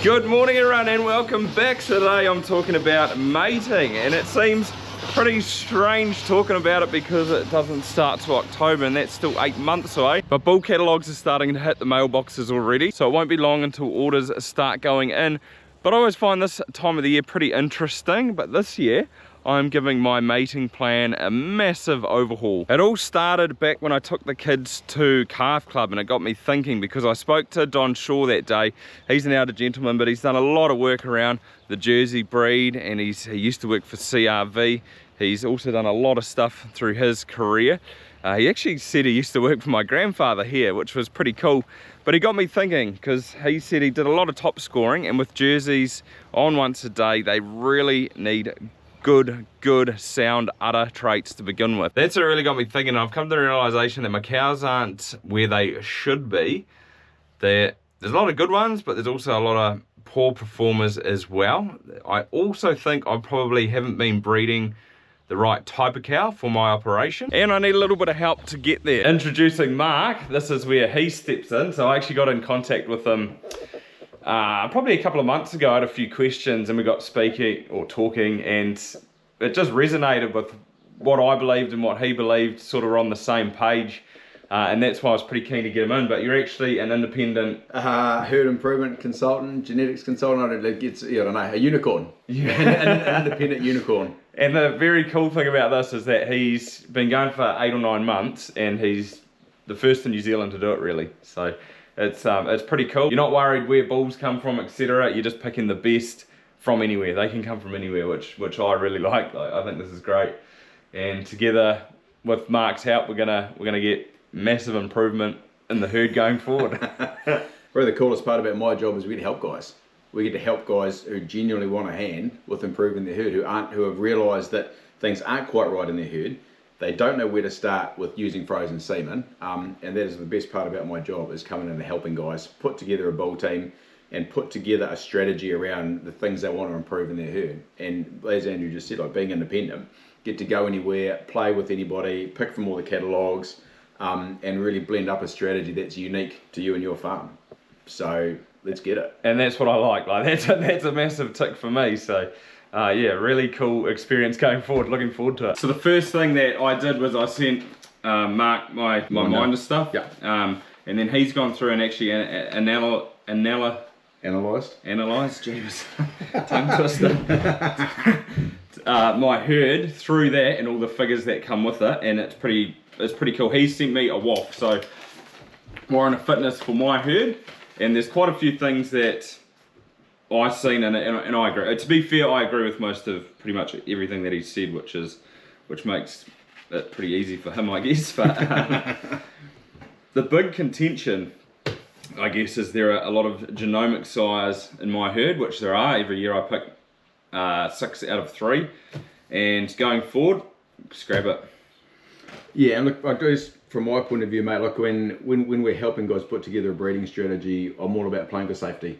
Good morning everyone and welcome back. Today I'm talking about mating, and it seems pretty strange talking about it because it doesn't start till October and that's still 8 months away. But bull catalogues are starting to hit the mailboxes already, so it won't be long until orders start going in. But I always find this time of the year pretty interesting, but this year I'm giving my mating plan a massive overhaul. It all started back when I took the kids to Calf Club, and it got me thinking because I spoke to Don Shaw that day. He's an elder gentleman, but he's done a lot of work around the Jersey breed, and he used to work for CRV. He's also done a lot of stuff through his career. He actually said he used to work for my grandfather here, which was pretty cool. But he got me thinking because he said he did a lot of top scoring, and with Jerseys on once a day, they really need good sound udder traits to begin with. That's what really got me thinking. I've come to the realization that my cows aren't where they should be. There's a lot of good ones, but there's also a lot of poor performers as well. I also think I probably haven't been breeding the right type of cow for my operation, and I need a little bit of help to get there. Introducing Mark, this is where he steps in. So I actually got in contact with him probably a couple of months ago. I had a few questions and we got speaking or talking, and it just resonated with what I believed and what he believed, sort of on the same page. And that's why I was pretty keen to get him in. But you're actually an independent herd improvement consultant, genetics consultant. I don't know, a unicorn. Yeah. an independent unicorn. And the very cool thing about this is that he's been going for 8 or 9 months, and he's the first in New Zealand to do it, really. So it's pretty cool. You're not worried where bulls come from, etc. You're just picking the best from anywhere. They can come from anywhere, which I really like. I think this is great. And together with Mark's help, we're gonna get massive improvement in the herd going forward. Probably the coolest part about my job is we get to help guys. We get to help guys who genuinely want a hand with improving their herd, who have realised that things aren't quite right in their herd. They don't know where to start with using frozen semen, and that is the best part about my job, is coming in and helping guys put together a bull team and put together a strategy around the things they want to improve in their herd. And as Andrew just said, like being independent, get to go anywhere, play with anybody, pick from all the catalogues, and really blend up a strategy that's unique to you and your farm. So let's get it. And that's what I like. That's a massive tick for me. So yeah, really cool experience going forward. Looking forward to it. So the first thing that I did was I sent Mark my minder stuff. Yeah. And then he's gone through and actually analysed, James, tongue twister, my herd through that and all the figures that come with it, and it's pretty cool. He sent me a WOF, so more on a fitness for my herd, and there's quite a few things that I've seen and I agree. To be fair, I agree with most of pretty much everything that he said, which makes it pretty easy for him, I guess. But the big contention, I guess, is there are a lot of genomic sires in my herd, which there are. Every year I pick 6 out of 3, and going forward, scrap it. Yeah, and look, I guess from my point of view, mate, look, when we're helping guys put together a breeding strategy, I'm all about playing for safety.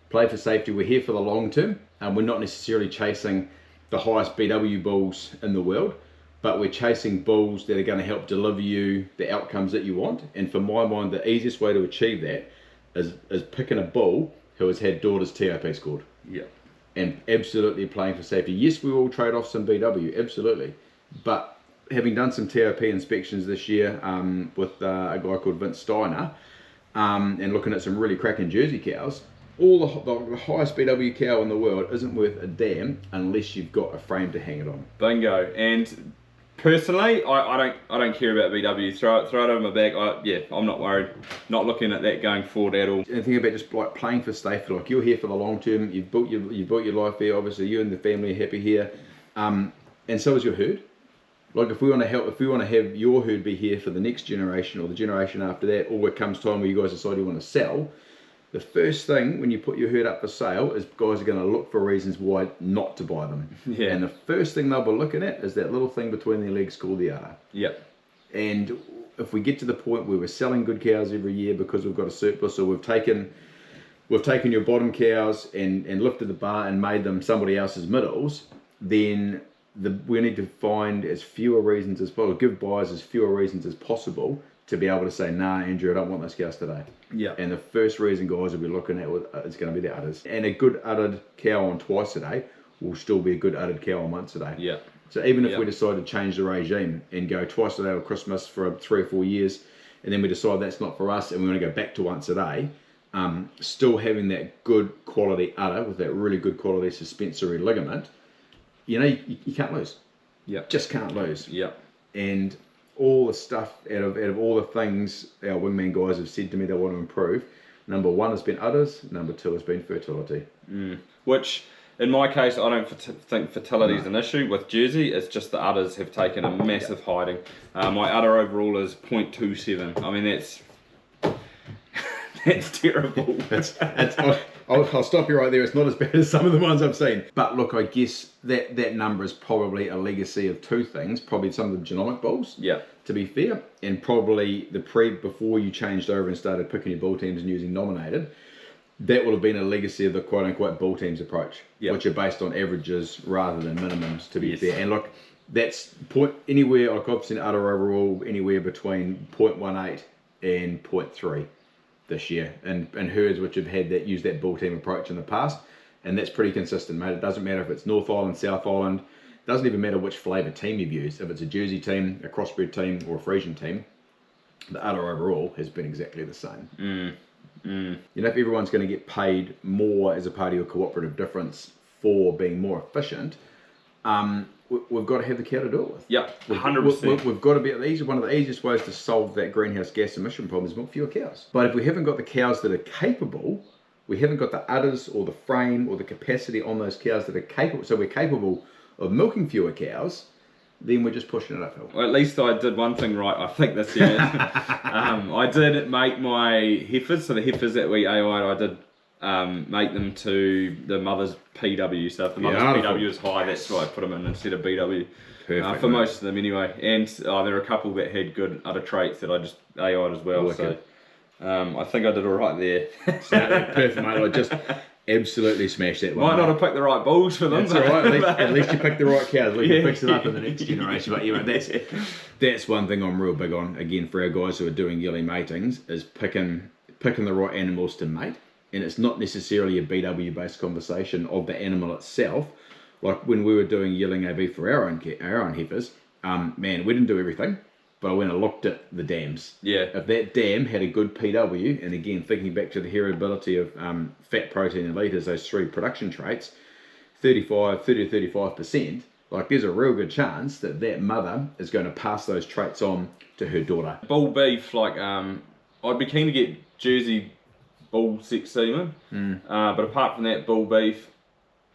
Play for safety. We're here for the long term, and we're not necessarily chasing the highest BW bulls in the world, but we're chasing bulls that are going to help deliver you the outcomes that you want. And for my mind, the easiest way to achieve that is picking a bull who has had daughters TOP scored. Yeah. And absolutely playing for safety. Yes, we will trade off some BW, absolutely. But having done some TOP inspections this year with a guy called Vince Steiner, and looking at some really cracking Jersey cows, all the highest BW cow in the world isn't worth a damn unless you've got a frame to hang it on. Bingo. And personally, I don't care about BW. Throw it over my back. I'm not worried. Not looking at that going forward at all. And think about just like playing for safety. Like, you're here for the long term. You've built your life here. Obviously, you and the family are happy here, and so is your herd. Like, if we want to have your herd be here for the next generation or the generation after that, or it comes time where you guys decide you want to sell, the first thing when you put your herd up for sale is guys are going to look for reasons why not to buy them. Yeah. And the first thing they'll be looking at is that little thing between their legs called the udder. Yep. And if we get to the point where we're selling good cows every year because we've got a surplus, or we've taken your bottom cows and lifted the bar and made them somebody else's middles, then we need to find as fewer reasons as possible, give buyers as fewer reasons as possible to be able to say, nah, Andrew, I don't want those cows today. Yeah. And the first reason guys will be looking at is going to be the udders. And a good uddered cow on twice a day will still be a good uddered cow on once a day. Yeah. So even if we decide to change the regime and go twice a day at Christmas for 3 or 4 years, and then we decide that's not for us and we want to go back to once a day, still having that good quality udder with that really good quality suspensory ligament, you know, you can't lose. Yeah. Just can't lose. Yeah. And all the stuff out of all the things our Wingman guys have said to me they want to improve, number 1 has been udders, number 2 has been fertility. Which, in my case, I don't think fertility is an issue. With Jersey, it's just the udders have taken a massive hiding. My udder overall is 0.27. I mean, that's terrible. I'll stop you right there. It's not as bad as some of the ones I've seen. But look, I guess that number is probably a legacy of 2 things. Probably some of the genomic bulls, to be fair, and probably before you changed over and started picking your bull teams and using nominated, that would have been a legacy of the quote-unquote bull teams approach, which are based on averages rather than minimums, to be fair. And look, that's anywhere, like I've seen udder overall, anywhere between 0.18 and 0.3 this year, and herds which have used that bull team approach in the past, and that's pretty consistent, mate. It doesn't matter if it's North Island, South Island, it doesn't even matter which flavour team you've used. If it's a Jersey team, a crossbred team, or a Frisian team, the udder overall has been exactly the same. You know, if everyone's going to get paid more as a part of your cooperative difference for being more efficient, we've got to have the cow to do it with. Yeah, 100%. We've got to be one of the easiest ways to solve that greenhouse gas emission problem is milk fewer cows. But if we haven't got the cows that are capable, we haven't got the udders or the frame or the capacity on those cows that are capable, so we're capable of milking fewer cows, then we're just pushing it uphill. Well, at least I did one thing right, I think, this year. I did make my heifers, so the heifers that we AI'd, I did make them to the mother's PW. So if the mother's PW is high, that's why I put them in instead of BW. Perfect, for most of them anyway. And there are a couple that had good udder traits that I just AI'd as well. So I think I did all right there. Perfect, mate. I just absolutely smashed that one. Might not have picked the right bulls for them. That's all right. At least you picked the right cows. We can fix it up in the next generation. But yeah, that's one thing I'm real big on. Again, for our guys who are doing yearly matings, is picking the right animals to mate. And it's not necessarily a BW based conversation of the animal itself. Like when we were doing yearling AB for our own heifers, man, we didn't do everything. But I went and looked at the dams. Yeah. If that dam had a good PW, and again, thinking back to the heritability of fat, protein, and litres, those 3 production traits, 30 to 35%, like there's a real good chance that mother is going to pass those traits on to her daughter. Bull beef, like, I'd be keen to get Jersey bull sex semen, but apart from that, bull beef,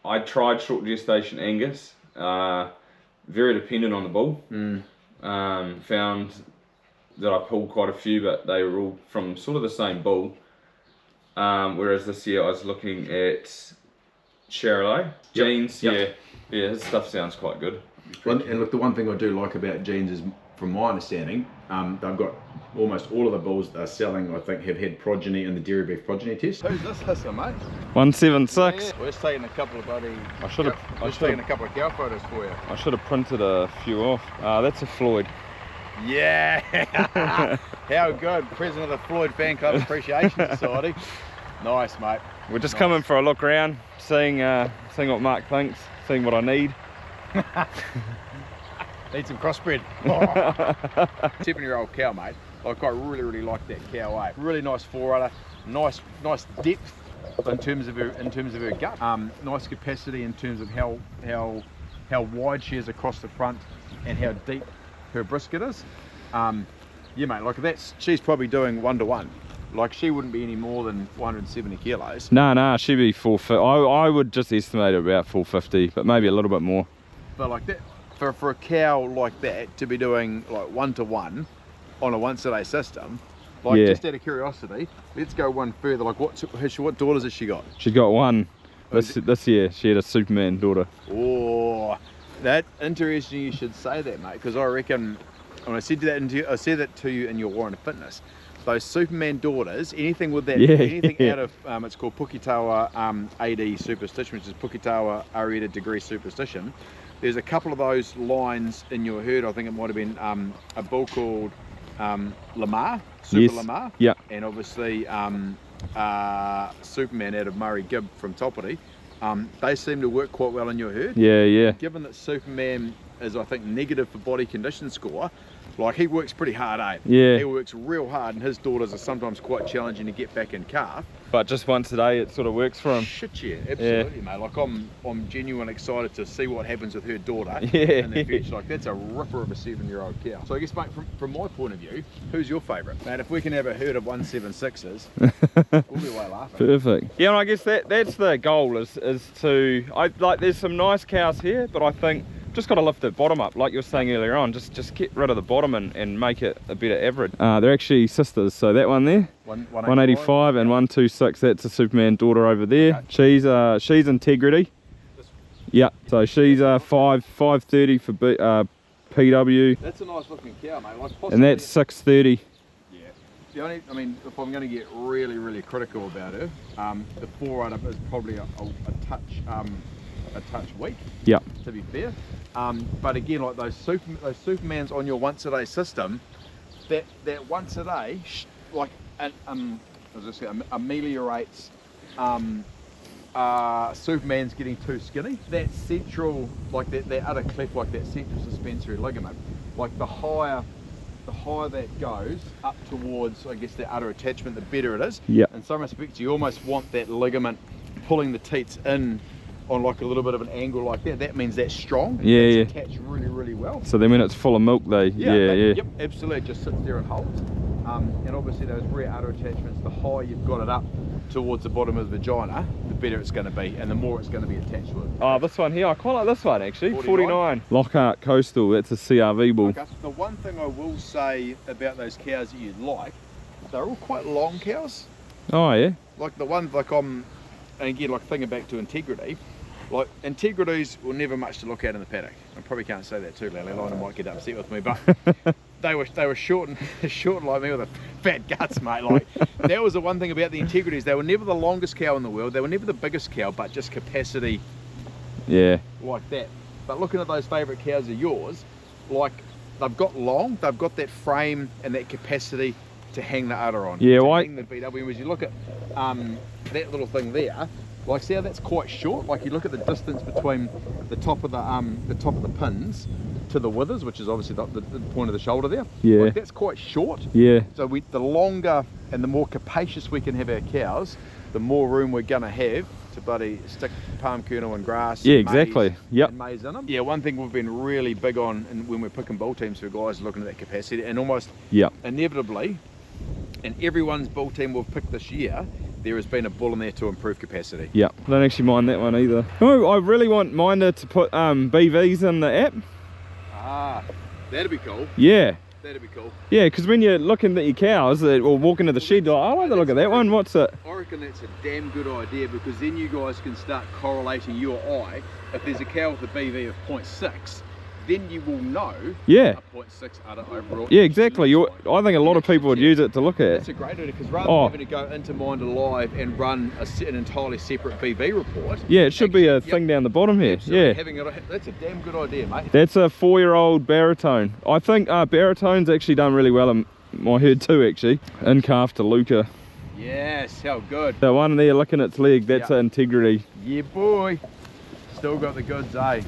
I tried short gestation Angus, very dependent on the bull. Found that I pulled quite a few, but they were all from sort of the same bull. Whereas this year I was looking at Charolais genes. Yeah, his stuff sounds quite good. And look, the one thing I do like about genes is, from my understanding, they've got almost all of the bulls that are selling, I think, have had progeny in the dairy beef progeny test. Who's this hisser, mate? 176. Yeah, we're just taking a couple of bloody. taking a couple of cow photos for you. I should have printed a few off. That's a Floyd. Yeah. How good, president of the Floyd Fan Club Appreciation Society. Nice, mate. We're just coming for a look around, seeing what Mark thinks, seeing what I need. Need some crossbred. Oh. 7-year-old cow, mate. Like, I really like that cow, eh? Really nice forerunner, nice depth in terms of her gut. Nice capacity in terms of how wide she is across the front and how deep her brisket is. Yeah, mate. Like she's probably doing 1-to-1. Like she wouldn't be any more than 170 kilos. No, she'd be 450. I would just estimate it about 450, but maybe a little bit more. But like that. For a cow like that to be doing like 1-to-1 on a once-a-day system, like just out of curiosity, let's go one further. Like what daughters has she got? She's got one this year. She had a Superman daughter. Oh, that interesting. You should say that, mate, because I reckon when I said that to you in your Warren of Fitness, those Superman daughters, anything with that, anything out of it's called Puketawa AD superstition, which is Puketawa Arieta degree superstition. There's a couple of those lines in your herd. I think it might have been a bull called Lamar, Super Yes. Lamar, Yeah. and obviously Superman out of Murray Gibb from Topity. They seem to work quite well in your herd. Yeah, yeah. Given that Superman is, I think, negative for body condition score, like he works pretty hard, eh? Yeah. He works real hard, and his daughters are sometimes quite challenging to get back in calf. But just once a day, it sort of works for him. Shit, yeah, absolutely, mate. Like I'm genuinely excited to see what happens with her daughter Yeah. in the future. Like that's a ripper of a 7-year-old cow. So I guess, mate, from my point of view, who's your favourite? Mate, if we can have a herd of 176s, we'll be away laughing. Perfect. Yeah, and I guess that's the goal is to there's some nice cows here, but I think just got to lift the bottom up, like you were saying earlier on. Just get rid of the bottom and make it a better average. They're actually sisters, so that one there, 185 and 126. That's a Superman daughter over there. Okay. She's Integrity. Yeah, so she's 530 for PW. That's a nice looking cow, mate. Like And that's 630. Yeah. The only, I mean, if I'm going to get really critical about her, the forerunner is probably a touch weak. Yeah. To be fair, but again, like those Supermans on your once a day system, that once a day, like ameliorates Superman's getting too skinny. That central, like that udder cleft, like that central suspensory ligament, like the higher that goes up towards, I guess, the udder attachment, the better it is. Yeah. In some respects, you almost want that ligament pulling the teats in on like a little bit of an angle like that. That means that's strong. Yeah, it's yeah. attached really well. So then when it's full of milk, yeah. Yep, absolutely. It just sits there and holds. And obviously those rear udder attachments, the higher you've got it up towards the bottom of the vagina, the better it's going to be, and the more it's going to be attached to it. Oh, this one here, I quite like this one actually. 49. 49. Lockhart Coastal, that's a CRV bull. Okay. The one thing I will say about those cows that you'd like, they're all quite long cows. Oh yeah. Like the ones like and again, like thinking back to Integrity, like Integrities were never much to look at in the paddock. I probably can't say that too loudly, Lionel might get upset with me, but they were short like me with a fat guts, mate. Like that was the one thing about the Integrities. They were never the longest cow in the world. They were never the biggest cow, but just capacity. Yeah. Like that. But looking at those favourite cows of yours, like they've got that frame and that capacity to hang the udder on. Yeah, to why? hang the BW. As you look at that little thing there, like see how that's quite short. Like you look at the distance between the top of the pins to the withers, which is obviously the point of the shoulder there. Yeah. Like that's quite short. Yeah. So the longer and the more capacious we can have our cows, the more room we're gonna have to bloody stick palm kernel and grass. Yeah, and exactly. maize Yep. and maize in them. Yeah, one thing we've been really big on, and when we're picking bull teams for guys looking at that capacity, and almost inevitably, in everyone's bull team we've picked this year, there has been a bull in there to improve capacity. Yeah, I don't actually mind that one either. Oh, I really want Minder to put BVs in the app. Ah, that'd be cool. Yeah. That'd be cool. Yeah, because when you're looking at your cows or walking to the shed, you're like, I like to look at that one. What's it? I reckon that's a damn good idea, because then you guys can start correlating your eye. If there's a cow with a BV of 0.6, then you will know a 0.6 udder overall. Yeah, exactly. I think a lot of people would use it to look at. That's a great idea, because rather than having to go into Minder Live and run an entirely separate BV report. Yeah, it should be a thing down the bottom here. Absolutely. Yeah. That's a damn good idea, mate. That's a 4-year-old baritone. I think baritone's actually done really well in my herd too, actually. In calf to Luca. Yes, how good. The one there licking its leg, that's an Integrity. Yeah, boy. Still got the goods, eh?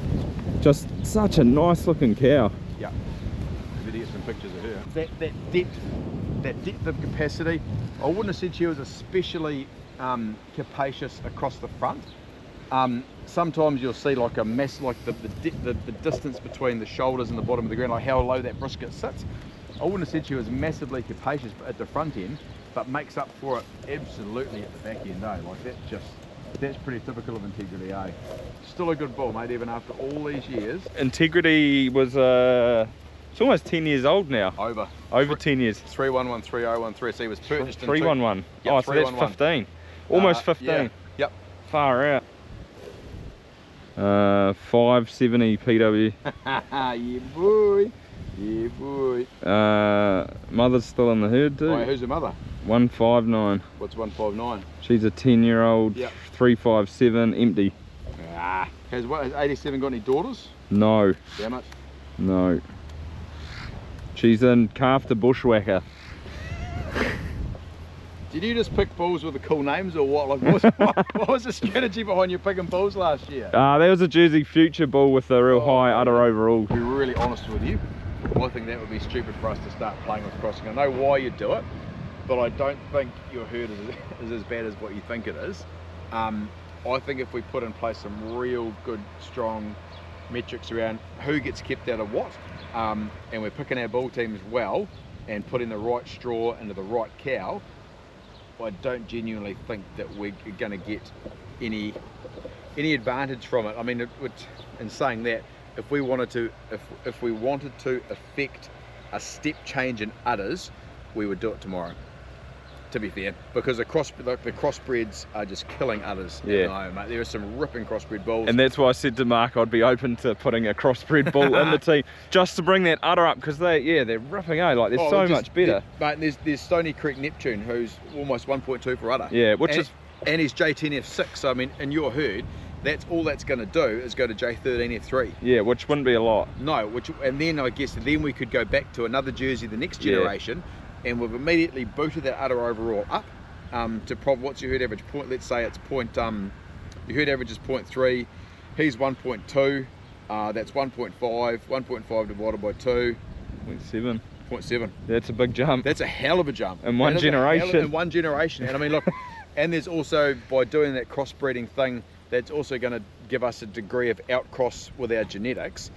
Just such a nice looking cow. Yeah. Maybe to get some pictures of her. That depth of capacity, I wouldn't have said she was especially capacious across the front. Sometimes you'll see like a mess, like the distance between the shoulders and the bottom of the ground, like how low that brisket sits. I wouldn't have said she was massively capacious at the front end, but makes up for it absolutely at the back end, eh? Like that's pretty typical of Integrity, eh? Still a good bull, mate, even after all these years. Integrity was it's almost 10 years old now. Over 10 years. 31130113. So he was purchased 311. Yep, oh, so that's 15. Almost 15. Yeah. Yep. Far out. 570 PW. Yeah, boy. Yeah, boy. Mother's still in the herd too. Oh, who's the mother? 159. What's 159? She's a 10-year-old. Yep. 357 empty. Has 87 got any daughters? No. Damn it. No. She's in calf to bushwhacker. Did you just pick bulls with the cool names or what? Like, what was the strategy behind you picking bulls last year? There was a Jersey Future bull with a real high udder overall. To be really honest with you, I think that would be stupid for us to start playing with crossing. I know why you do it, but I don't think your herd is as bad as what you think it is. I think if we put in place some real good, strong metrics around who gets kept out of what, and we're picking our bull teams well and putting the right straw into the right cow, I don't genuinely think that we're going to get any advantage from it. I mean, in saying that, if we wanted to affect a step change in udders, we would do it tomorrow. To be fair, because the crossbreds are just killing udders. Yeah, at the moment, mate. There are some ripping crossbred bulls, and that's why I said to Mark I'd be open to putting a crossbred bull in the team just to bring that udder up, because they're ripping, eh? Like they're so much better. Mate, there's Stony Creek Neptune, who's almost 1.2 for udder. Yeah, and he's J10F6. So I mean, in your herd, that's all that's going to do is go to J13F3. Yeah, which wouldn't be a lot. No, and then I guess then we could go back to another Jersey the next generation. Yeah. And we've immediately booted that udder overall up to what's your herd average point? Let's say it's your herd average is 0.3, he's 1.2, that's 1.5, 1.5 divided by 2. 0.7. That's a big jump. That's a hell of a jump. In one generation. In one generation. And I mean, look, and there's also, by doing that crossbreeding thing, that's also going to give us a degree of outcross with our genetics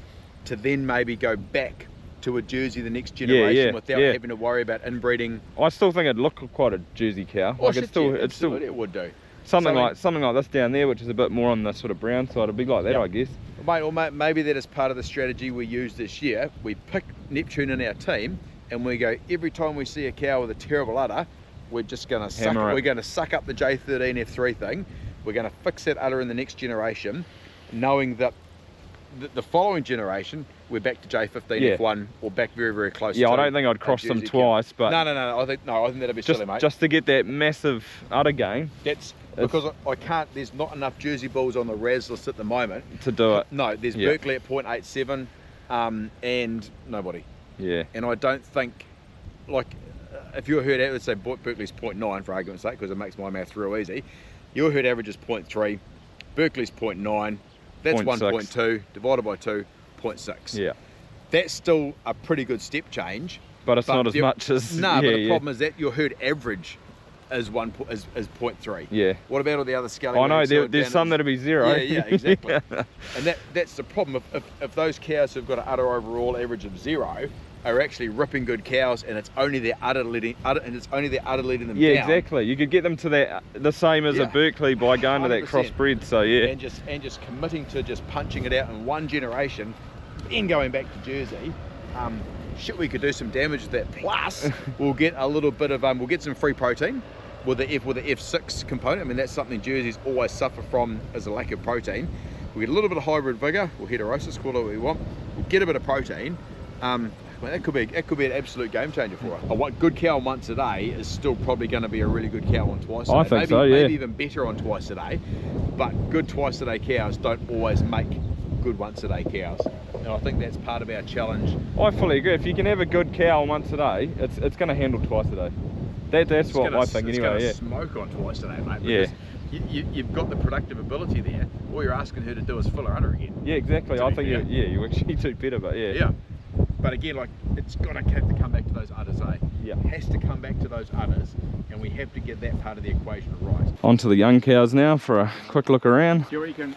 to then maybe go back to a Jersey the next generation without having to worry about inbreeding. I still think it'd look quite a Jersey cow. Oh, like it would do. Something like this down there, which is a bit more on the sort of brown side. It'd be like that, I guess. Or maybe that is part of the strategy we use this year. We pick Neptune in our team, and we go, every time we see a cow with a terrible udder, we're just going to suck. We're going to suck up the J13F3 thing. We're going to fix that udder in the next generation, knowing that the following generation we're back to J15F1 or back very, very close. Yeah, I don't think I'd cross them twice, but no. I think that'd be silly, mate. Just to get that massive udder gain. That's because I can't. There's not enough Jersey bulls on the RAS list at the moment to do it. No, there's Berkeley at 0.87, and nobody. Yeah. And I don't think, like, if your herd, let's say Berkeley's 0.9 for argument's sake, because it makes my math real easy. Your herd average is 0.3, Berkeley's 0.9. That's 1.2 divided by 2, 0.6. Yeah. That's still a pretty good step change. But it's not as much as... No, but the problem is that your herd average is 0.3. Yeah. What about all the other scallywags? I know, there's some that'll be 0. Yeah, exactly. And that's the problem. If those cows who've got an udder overall average of 0 are actually ripping good cows, and it's only their udder leading them down. Yeah, exactly. You could get them to the same as a Berkeley by going 100%. To that crossbred. So yeah. And just committing to just punching it out in one generation, then going back to Jersey. We could do some damage with that. Plus, we'll get a little bit of we'll get some free protein with the F6 component. I mean, that's something Jerseys always suffer from, as a lack of protein. We get a little bit of hybrid vigor, or heterosis, call it what we want. We'll get a bit of protein. Well, that could be an absolute game changer for us. A good cow once a day is still probably going to be a really good cow on twice a day. I think so, yeah. Maybe even better on twice a day. But good twice a day cows don't always make good once a day cows. And I think that's part of our challenge. I fully agree. If you can have a good cow once a day, it's going to handle twice a day. That's what I think anyway. It's going to smoke on twice a day, mate. You've got the productive ability there. All you're asking her to do is fill her udder again. Yeah, exactly. I think you actually do better, but yeah. But again, like, it's got to have to come back to those udders, eh? Yeah. It has to come back to those udders, and we have to get that part of the equation right. On to the young cows now for a quick look around. I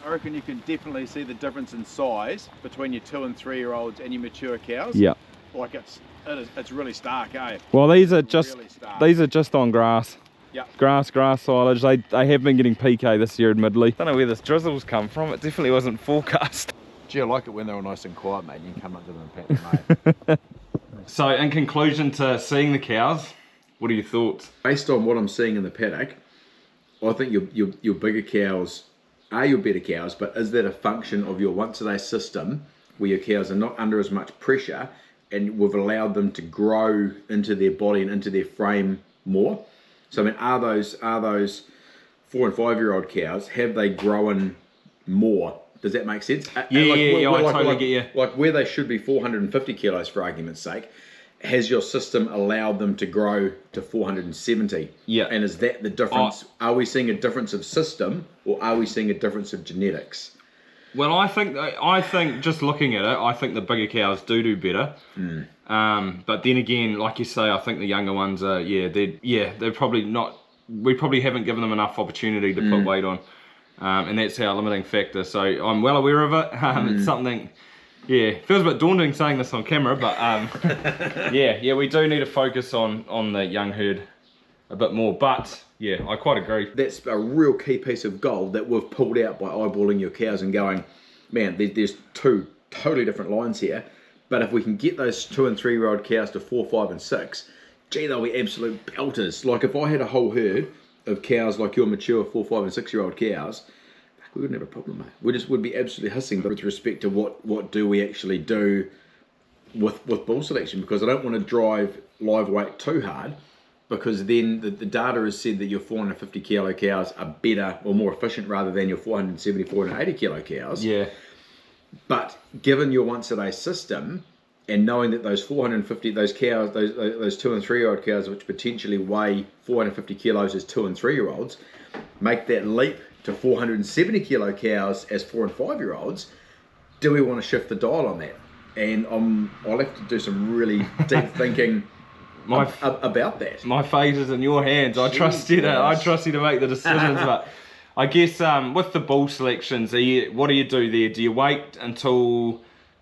reckon you can definitely see the difference in size between your 2 and 3 year olds and your mature cows. Yeah. Like it's really stark, eh? Well, these are just on grass. Yeah. Grass silage. They have been getting PK this year, admittedly. Don't know where this drizzle's come from. It definitely wasn't forecast. Gee, I like it when they're all nice and quiet, mate. You can come up to them and pat them, mate. So, in conclusion to seeing the cows, what are your thoughts? Based on what I'm seeing in the paddock, I think your bigger cows are your better cows, but is that a function of your once a day system where your cows are not under as much pressure and we've allowed them to grow into their body and into their frame more? So, I mean, are those 4 and 5 year old cows, have they grown more? Does that make sense? Yeah, I totally get you. Like where they should be 450 kilos for argument's sake, has your system allowed them to grow to 470? Yeah. And is that the difference? Are we seeing a difference of system, or are we seeing a difference of genetics? Well, I think just looking at it, I think the bigger cows do better. But then again, like you say, I think the younger ones are, they're probably not. We probably haven't given them enough opportunity to put weight on, and that's our limiting factor. So I'm well aware of it. It's something. Yeah, feels a bit daunting saying this on camera, but yeah, we do need to focus on the young herd a bit more. But yeah, I quite agree. That's a real key piece of gold that we've pulled out by eyeballing your cows and going, man, there's two totally different lines here. But if we can get those 2 and 3 year old cows to 4, 5, and 6, gee, they'll be absolute belters. Like if I had a whole herd of cows like your mature 4, 5, and 6 year old cows, we wouldn't have a problem, mate. We just would be absolutely hissing. But with respect to what do we actually do with bull selection, because I don't want to drive live weight too hard, because then the data has said that your 450 kilo cows are better or more efficient rather than your 470, 480 kilo cows. Yeah. But given your once a day system, and knowing that those 450, those cows, those 2 and 3 year old cows, which potentially weigh 450 kilos as 2 and 3 year olds, make that leap to 470 kilo cows as 4 and 5 year olds, do we want to shift the dial on that? And I'll have to do some really deep thinking about that. My fate is in your hands. I trust you to make the decisions. But I guess with the bull selections, what do you do there? Do you wait until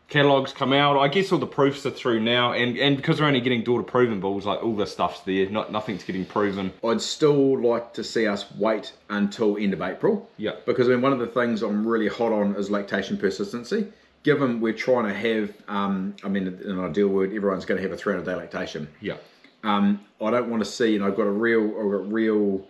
catalogues come out? I guess all the proofs are through now, and because we're only getting daughter proven bulls, like all the stuff's there, nothing's getting proven. I'd still like to see us wait until end of April. Yeah. Because I mean, one of the things I'm really hot on is lactation persistency. Given we're trying to have, I mean, in an ideal world, everyone's going to have a 300-day lactation. Yeah. I don't want to see, and I've got real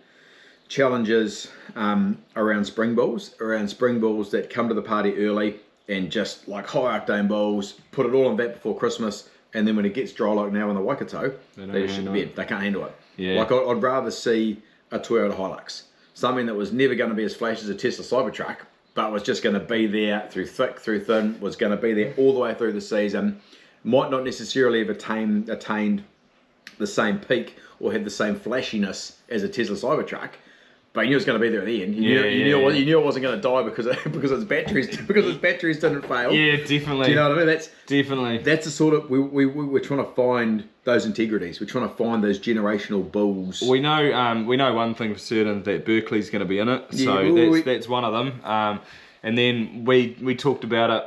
challenges around spring bulls that come to the party early and just like high octane bulls, put it all on vat before Christmas, and then when it gets dry like now in the Waikato, they just shit the bed. They can't handle it. Yeah. Like I'd rather see a Toyota Hilux, something that was never going to be as flashy as a Tesla Cybertruck, but was just going to be there through thick, through thin, was going to be there all the way through the season, might not necessarily have attained the same peak or had the same flashiness as a Tesla Cybertruck, but you knew it was going to be there at the end. You knew it wasn't going to die because its batteries didn't fail. Yeah, definitely. Do you know what I mean? That's the sort of we're trying to find those integrities. We're trying to find those generational bulls. We know one thing for certain, that Berkeley's going to be in it. So that's one of them. And then we talked about it,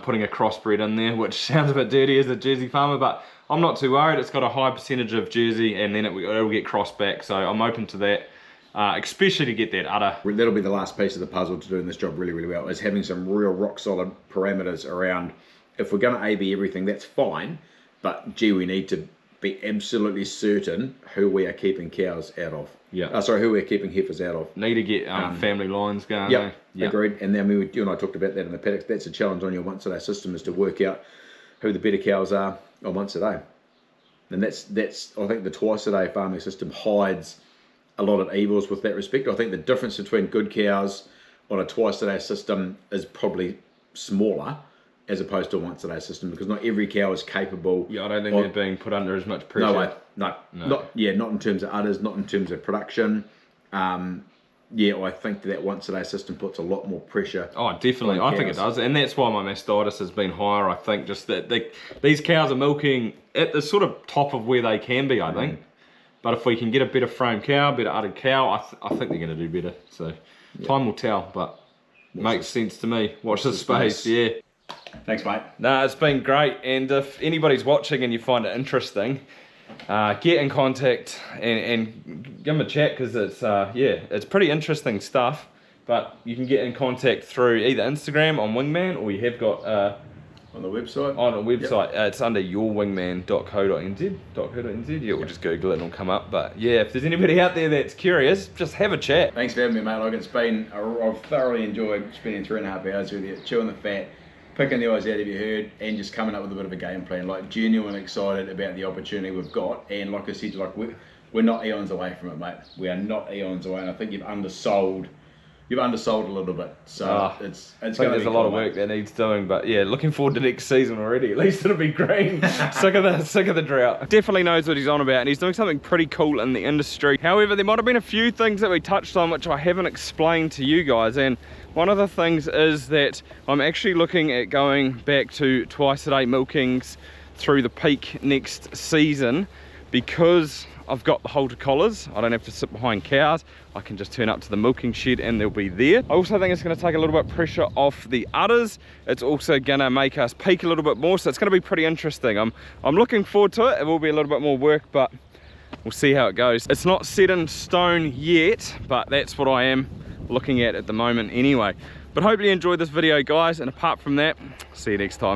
putting a crossbreed in there, which sounds a bit dirty as a Jersey farmer, but I'm not too worried. It's got a high percentage of Jersey, and then it'll get crossed back. So I'm open to that. Especially to get that udder. That'll be the last piece of the puzzle to doing this job really, really well, is having some real rock solid parameters around, if we're going to A/B everything, that's fine, but gee, we need to be absolutely certain who we are keeping cows out of. Yeah. Who we're keeping heifers out of. Need to get family lines going. Yeah, agreed. And then you and I talked about that in the paddocks. That's a challenge on your once a day system, is to work out who the better cows are on once a day. And that's I think the twice a day farming system hides a lot of evils with that respect. I think the difference between good cows on a twice a day system is probably smaller as opposed to a once a day system, because not every cow is capable. Yeah, I don't think they're being put under as much pressure. No way. No. Not in terms of udders, not in terms of production. I think that once a day system puts a lot more pressure. Oh, definitely. I think it does. And that's why my mastitis has been higher. I think just that these cows are milking at the sort of top of where they can be, I think. But if we can get a better frame cow, better uddered cow, I think they're going to do better. So time will tell, but makes sense to me. Watch this space, yeah. Thanks, mate. No, it's been great. And if anybody's watching and you find it interesting, get in contact and give them a chat, because it's pretty interesting stuff. But you can get in contact through either Instagram on Wingman, or you have got on the website. On a website, it's under yourwingman.co.nz. Yeah, we'll just Google it and it'll come up. But yeah, if there's anybody out there that's curious, just have a chat. Thanks for having me, mate. Like, I've thoroughly enjoyed spending 3.5 hours with you, chewing the fat, picking the eyes out of your herd, and just coming up with a bit of a game plan. Like, genuinely excited about the opportunity we've got. And like I said, like we're not eons away from it, mate. We are not eons away, and I think you've undersold you've undersold a little bit. So it's I think going to there's be a lot cool, of work mate. that needs doing, but yeah, looking forward to next season already. At least it'll be green. sick of the drought. Definitely knows what he's on about, and he's doing something pretty cool in the industry. However, there might have been a few things that we touched on which I haven't explained to you guys, and one of the things is that I'm actually looking at going back to twice a day milkings through the peak next season, because I've got the halter collars. I don't have to sit behind cows. I can just turn up to the milking shed and they'll be there. I also think it's going to take a little bit of pressure off the udders. It's also going to make us peak a little bit more, so it's going to be pretty interesting. I'm looking forward to it. It will be a little bit more work, but we'll see how it goes. It's not set in stone yet, but that's what I am looking at the moment anyway. But hopefully you enjoyed this video, guys, and apart from that, see you next time.